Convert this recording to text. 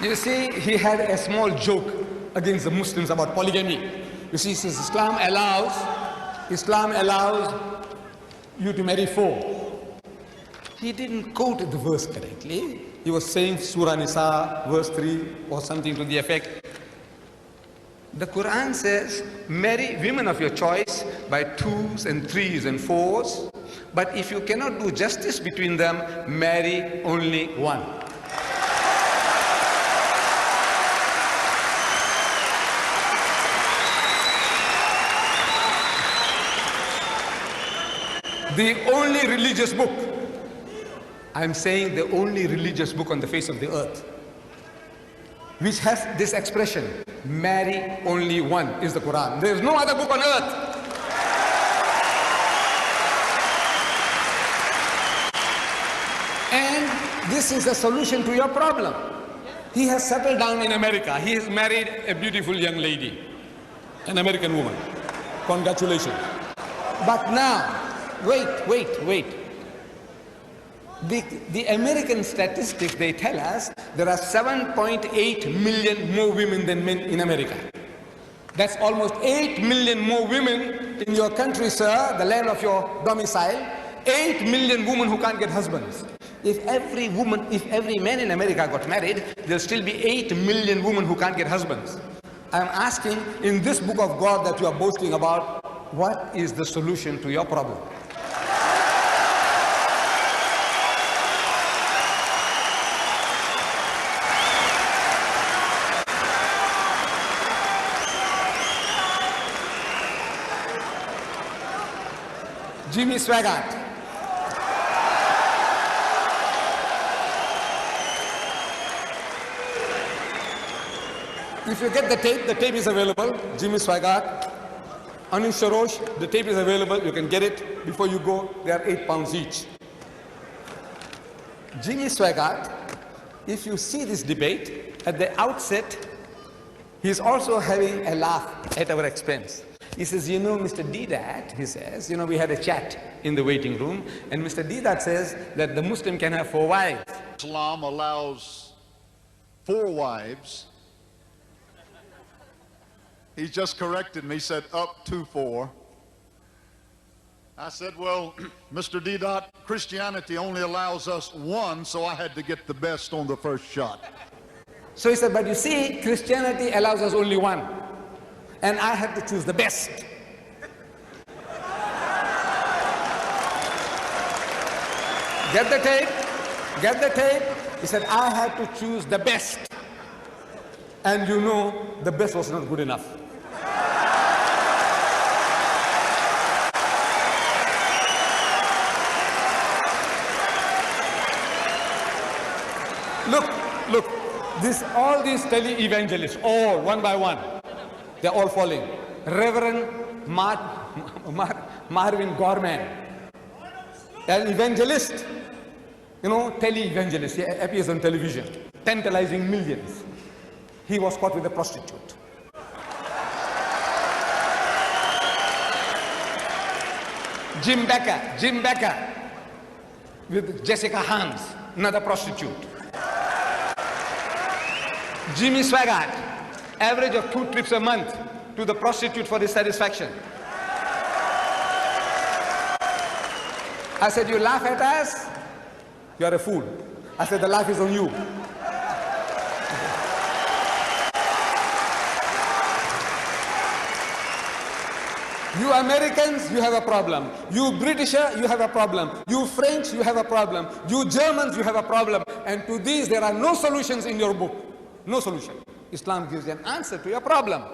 You see, he had a small joke against the Muslims about polygamy. You see, since Islam allows you to marry 4. He didn't quote the verse correctly. He was saying Surah Nisa, verse 3, or something to the effect. The Quran says, marry women of your choice by 2s and 3s and 4s. But if you cannot do justice between them, marry only one. The only religious book, I'm saying the only religious book on the face of the earth, which has this expression, marry only one, is the Quran. There is no other book on earth. And this is the solution to your problem. He has settled down in America. He has married a beautiful young lady, an American woman. Congratulations. But now, wait. The American statistics, they tell us there are 7.8 million more women than men in America. That's almost 8 million more women in your country, sir, the land of your domicile. 8 million women who can't get husbands. If every man in America got married, there'll still be 8 million women who can't get husbands. I'm asking, in this book of God that you are boasting about, what is the solution to your problem? Jimmy Swaggart. If you get the tape is available. Jimmy Swaggart, Anish Sharosh, the tape is available. You can get it before you go. They are 8 pounds each. Jimmy Swaggart, if you see this debate, at the outset, he's also having a laugh at our expense. He says, you know, Mr. Deedat, he says, you know, we had a chat in the waiting room, and Mr. Deedat says that the Muslim can have 4 wives. Islam allows 4 wives. He just corrected me, said up to 4. I said, well, Mr. Deedat, Christianity only allows us 1, so I had to get the best on the first shot. So he said, but you see, Christianity allows us only 1. And I have to choose the best. Get the tape. He said, I had to choose the best. And you know, the best was not good enough. Look, all these tele-evangelists, all one by one, they're all falling. Reverend Marvin Gorman, an evangelist, you know, tele-evangelist, he appears on television, tantalizing millions. He was caught with a prostitute. Jim Becker, with Jessica Hans, another prostitute. Jimmy Swaggart, average of 2 trips a month to the prostitute for his satisfaction. I said, you laugh at us? You are a fool. I said, the laugh is on you. You Americans, you have a problem. You Britisher, you have a problem. You French, you have a problem. You Germans, you have a problem. And to these, there are no solutions in your book. No solution. Islam gives an answer to your problem.